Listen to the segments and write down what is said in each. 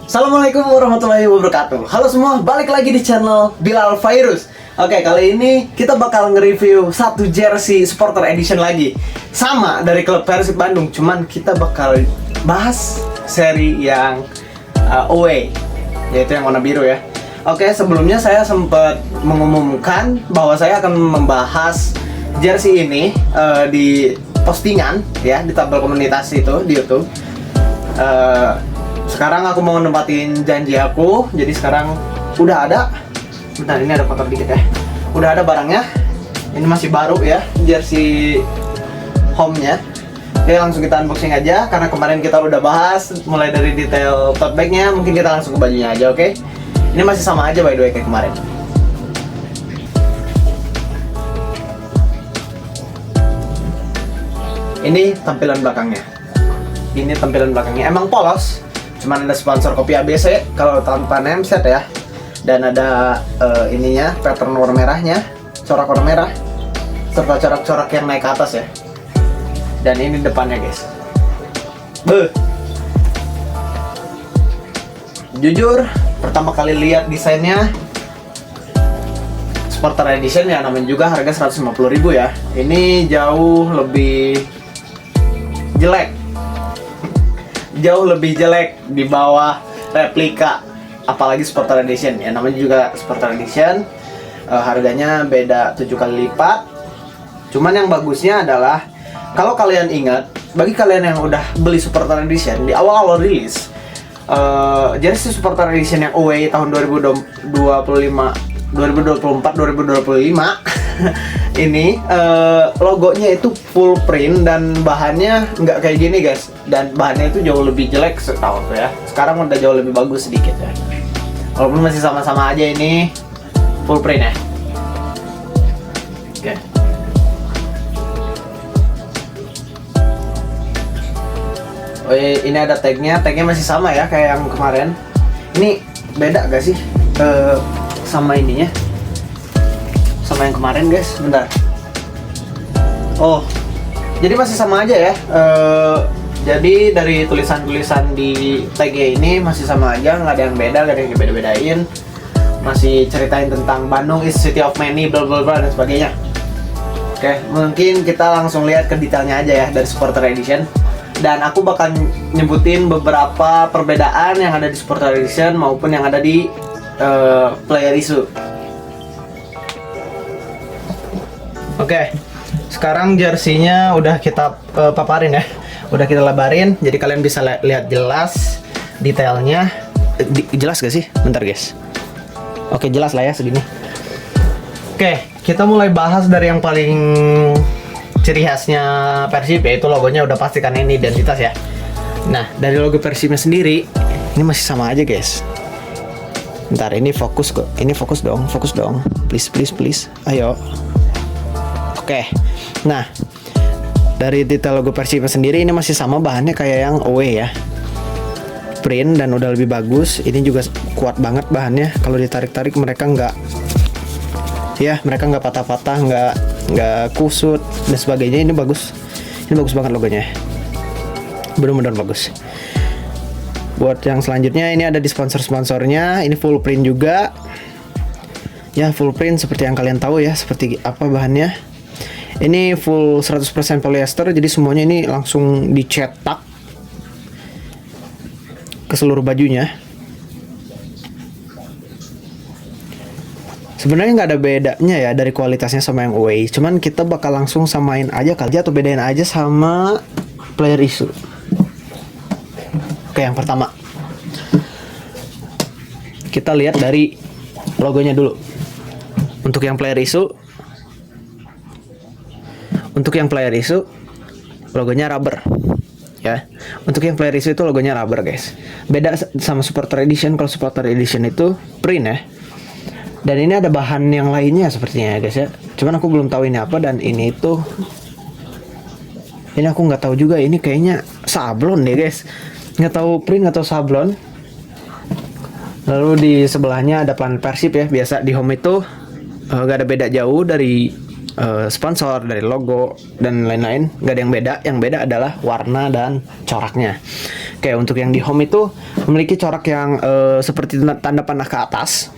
Assalamualaikum warahmatullahi wabarakatuh. Halo semua, balik lagi di channel Bilal Virus. Oke, kali ini kita bakal nge-review satu jersey supporter edition lagi. Sama dari klub Persib Bandung, cuman kita bakal bahas seri yang away, yaitu yang warna biru ya. Oke, sebelumnya saya sempat mengumumkan bahwa saya akan membahas jersey ini di postingan ya, di tabel komunitas itu di YouTube. Sekarang aku mau nempatin janji aku. Jadi sekarang udah ada. Bentar, ini ada kotor dikit ya. Udah ada barangnya. Ini masih baru ya, jersey home-nya. Oke, langsung kita unboxing aja. Karena kemarin kita udah bahas mulai dari detail tote bag-nya. Mungkin kita langsung ke bajunya aja, oke? Ini masih sama aja by the way kayak kemarin. Ini tampilan belakangnya. Ini tampilan belakangnya. Emang polos. Cuman ada sponsor kopi ABC kalau tanpa name set ya. Dan ada ininya, pattern warna merahnya, corak warna merah, serta corak-corak yang naik ke atas ya. Dan ini depannya guys. Beuh. Jujur, pertama kali lihat desainnya supporter edition ya, namanya juga harga 150.000 ya. Ini jauh lebih jelek. Jauh lebih jelek di bawah replika, apalagi supporter edition ya, namanya juga supporter edition. Harganya beda 7 kali lipat. Cuman yang bagusnya adalah kalau kalian ingat, bagi kalian yang udah beli supporter edition di awal-awal rilis, jersey supporter edition yang away tahun 2024-2025 ini logonya itu full print dan bahannya nggak kayak gini guys, dan bahannya itu jauh lebih jelek setahu aku ya. Sekarang udah jauh lebih bagus sedikit ya, walaupun masih sama-sama aja ini full print ya. Oke. Oh ini ada tagnya masih sama ya kayak yang kemarin. Ini beda gak sih sama ininya, sama yang kemarin guys? Bentar. Oh, jadi masih sama aja ya. Jadi dari tulisan-tulisan di tagnya ini masih sama aja, nggak ada yang beda, nggak ada yang beda-bedain. Masih ceritain tentang Bandung is city of many, bla bla bla dan sebagainya. Oke, mungkin kita langsung lihat ke detailnya aja ya dari supporter edition. Dan aku bakal nyebutin beberapa perbedaan yang ada di supporter edition maupun yang ada di player issue. Oke, sekarang jersinya udah kita paparin ya, udah kita lebarin, jadi kalian bisa lihat jelas detailnya. Jelas gak sih? Bentar guys. Oke, jelas lah ya segini. Oke, kita mulai bahas dari yang paling ciri khasnya Persib, yaitu logonya udah pasti kan ini identitas ya. Nah, dari logo Persibnya sendiri, ini masih sama aja guys. Bentar, ini fokus kok. Ini fokus dong, please, ayo. Oke, nah dari detail logo Persibnya sendiri ini masih sama, bahannya kayak yang away ya, print dan udah lebih bagus. Ini juga kuat banget bahannya, kalau ditarik-tarik mereka nggak patah-patah, nggak kusut dan sebagainya. Ini bagus banget logonya, benar-benar bagus. Buat yang selanjutnya, ini ada di sponsor-sponsornya, ini full print juga ya, full print seperti yang kalian tahu ya, seperti apa bahannya. Ini full 100% polyester, jadi semuanya ini langsung dicetak ke seluruh bajunya. Sebenarnya nggak ada bedanya ya dari kualitasnya sama yang away, cuman kita bakal langsung samain aja kali atau bedain aja sama player issue. Oke, yang pertama kita lihat dari logonya dulu. Untuk yang player issue logonya rubber ya. Untuk yang player issue itu logonya rubber guys. Beda sama supporter edition. Kalau supporter edition itu print ya. Dan ini ada bahan yang lainnya sepertinya ya guys ya. Cuman aku belum tahu ini apa, dan ini itu, ini aku nggak tahu juga. Ini kayaknya sablon deh guys. Nggak tahu print atau sablon. Lalu di sebelahnya ada Planet Persib ya. Biasa di home itu nggak ada beda jauh dari sponsor, dari logo dan lain-lain. Nggak ada yang beda. Yang beda adalah warna dan coraknya. Oke, untuk yang di home itu memiliki corak yang seperti tanda panah ke atas.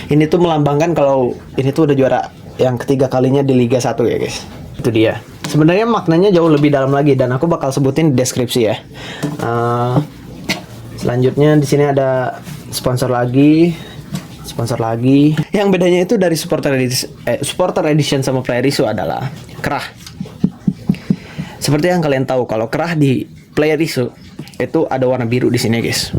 Ini tuh melambangkan kalau ini tuh udah juara yang ketiga kalinya di Liga 1 ya guys. Itu dia. Sebenarnya maknanya jauh lebih dalam lagi dan aku bakal sebutin di deskripsi ya. Selanjutnya di sini ada sponsor lagi. Yang bedanya itu dari supporter edition sama player issue adalah kerah. Seperti yang kalian tahu, kalau kerah di player issue itu ada warna biru di sini guys.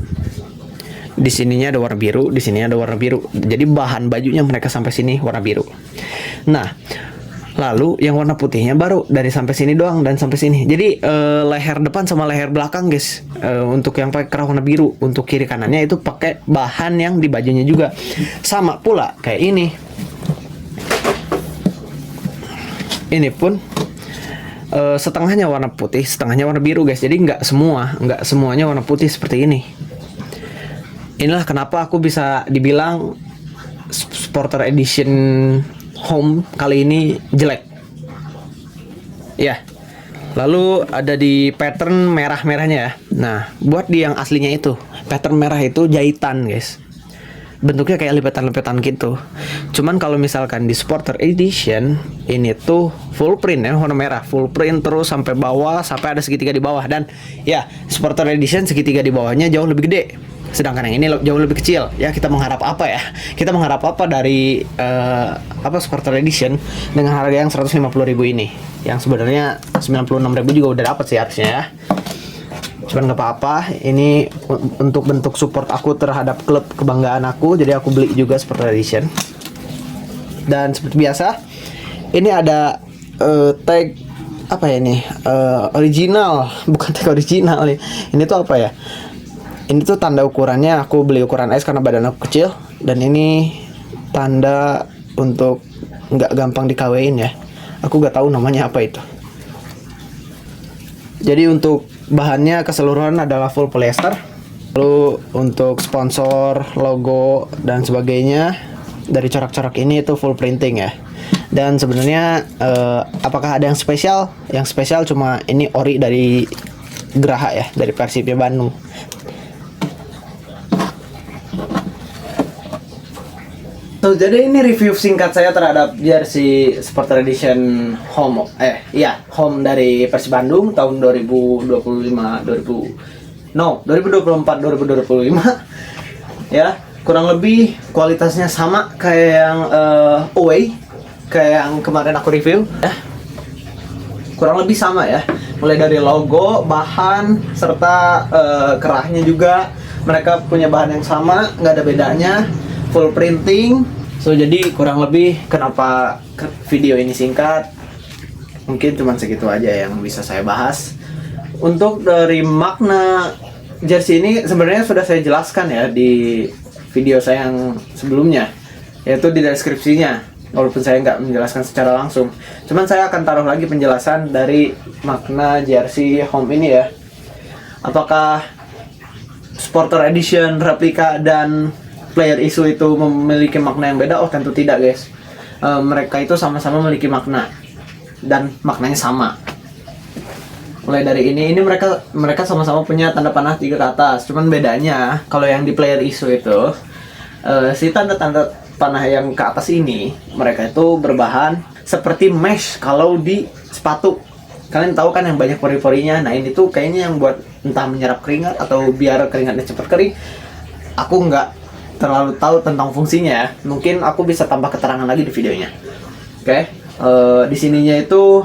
Di sininya ada warna biru, di sini ada warna biru. Jadi bahan bajunya mereka sampai sini warna biru. Nah, lalu yang warna putihnya baru dari sampai sini doang dan sampai sini. Jadi leher depan sama leher belakang guys. Untuk yang pakai kerah warna biru, untuk kiri kanannya itu pakai bahan yang di bajunya juga. Sama pula kayak ini. Ini pun setengahnya warna putih, setengahnya warna biru guys. Jadi nggak semuanya warna putih seperti ini. Inilah kenapa aku bisa dibilang supporter edition home kali ini jelek. Ya. Lalu ada di pattern merah-merahnya ya. Nah, buat di yang aslinya itu, pattern merah itu jahitan, guys. Bentuknya kayak lipetan-lipetan gitu. Cuman kalau misalkan di supporter edition ini tuh full print ya, warna merah, full print terus sampai bawah, sampai ada segitiga di bawah. Dan ya, supporter edition segitiga di bawahnya jauh lebih gede. Sedangkan yang ini jauh lebih kecil. Ya, kita mengharap apa ya? Kita mengharap apa dari supporter edition dengan harga yang 150.000 ini? Yang sebenarnya 96.000 juga udah dapat sih harusnya ya. Cuman nggak apa-apa. Ini untuk bentuk support aku terhadap klub kebanggaan aku. Jadi aku beli juga supporter edition. Dan seperti biasa, ini ada tag apa ya ini? Original, bukan tag original nih. Ini tuh apa ya? Ini tuh tanda ukurannya, aku beli ukuran S karena badan aku kecil. Dan ini tanda untuk nggak gampang dikawin ya. Aku nggak tahu namanya apa itu. Jadi untuk bahannya keseluruhan adalah full polyester. Lalu untuk sponsor, logo, dan sebagainya dari corak-corak ini itu full printing ya. Dan sebenarnya apakah ada yang spesial? Yang spesial cuma ini ori dari Geraha ya, dari Persipnya Bandung. Jadi ini review singkat saya terhadap jersey supporter edition home home dari Persib Bandung tahun 2024 2025 ya, kurang lebih kualitasnya sama kayak yang away, kayak yang kemarin aku review ya, kurang lebih sama ya, mulai dari logo, bahan, serta kerahnya juga mereka punya bahan yang sama, nggak ada bedanya, full printing. So jadi kurang lebih kenapa video ini singkat, mungkin cuma segitu aja yang bisa saya bahas. Untuk dari makna jersey ini sebenarnya sudah saya jelaskan ya di video saya yang sebelumnya, yaitu di deskripsinya, walaupun saya nggak menjelaskan secara langsung. Cuman saya akan taruh lagi penjelasan dari makna jersey home ini ya. Apakah supporter edition, replika, dan player issue itu memiliki makna yang beda? Oh tentu tidak guys. Mereka itu sama-sama memiliki makna dan maknanya sama. Mulai dari ini mereka sama-sama punya tanda panah 3 ke atas. Cuman bedanya kalau yang di player issue itu si tanda-tanda panah yang ke atas ini mereka itu berbahan seperti mesh kalau di sepatu. Kalian tahu kan yang banyak pori-porinya. Nah ini tuh kayaknya yang buat entah menyerap keringat atau biar keringatnya cepat kering. Aku nggak terlalu tahu tentang fungsinya ya. Mungkin aku bisa tambah keterangan lagi di videonya. Oke. Di sininya itu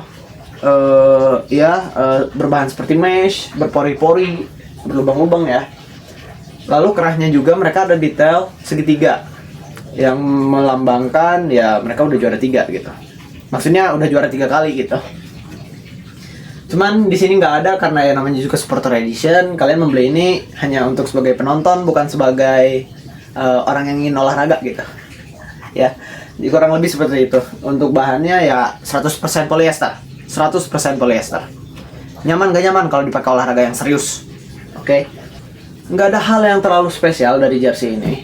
berbahan seperti mesh, berpori-pori, berlubang-lubang ya. Lalu kerahnya juga mereka ada detail segitiga yang melambangkan ya mereka udah juara 3 gitu. Maksudnya udah juara 3 kali gitu. Cuman di sini nggak ada karena ya namanya juga supporter edition. Kalian membeli ini hanya untuk sebagai penonton, bukan sebagai orang yang ingin olahraga gitu ya. Jadi kurang lebih seperti itu. Untuk bahannya ya 100% polyester, 100% polyester. Nyaman gak nyaman kalau dipakai olahraga yang serius. Oke. Nggak ada hal yang terlalu spesial dari jersey ini.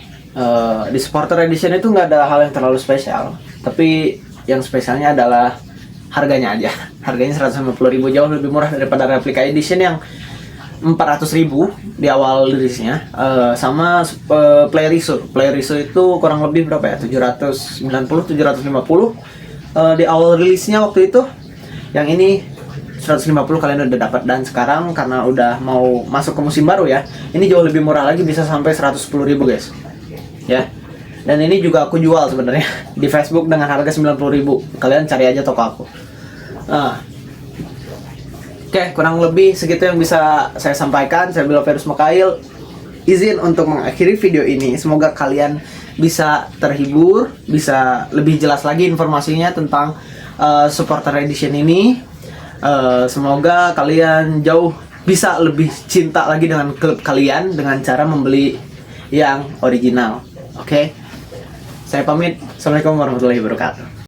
Di supporter edition itu nggak ada hal yang terlalu spesial, tapi Yang spesialnya adalah harganya aja. Harganya 150.000, jauh lebih murah daripada replica edition yang 400.000 di awal rilisnya. Sama Play Riso itu kurang lebih berapa ya? 790, 750 di awal rilisnya waktu itu. Yang ini 150 kalian udah dapat, dan sekarang karena udah mau masuk ke musim baru ya, ini jauh lebih murah lagi, bisa sampai 110.000 guys. Ya. Dan ini juga aku jual sebenarnya di Facebook dengan harga 90.000. Kalian cari aja toko aku. Nah, oke, kurang lebih segitu yang bisa saya sampaikan. Saya Biloverus Makail, izin untuk mengakhiri video ini. Semoga kalian bisa terhibur, bisa lebih jelas lagi informasinya tentang supporter edition ini. Semoga kalian jauh bisa lebih cinta lagi dengan klub kalian dengan cara membeli yang original. Oke, saya pamit. Assalamualaikum warahmatullahi wabarakatuh.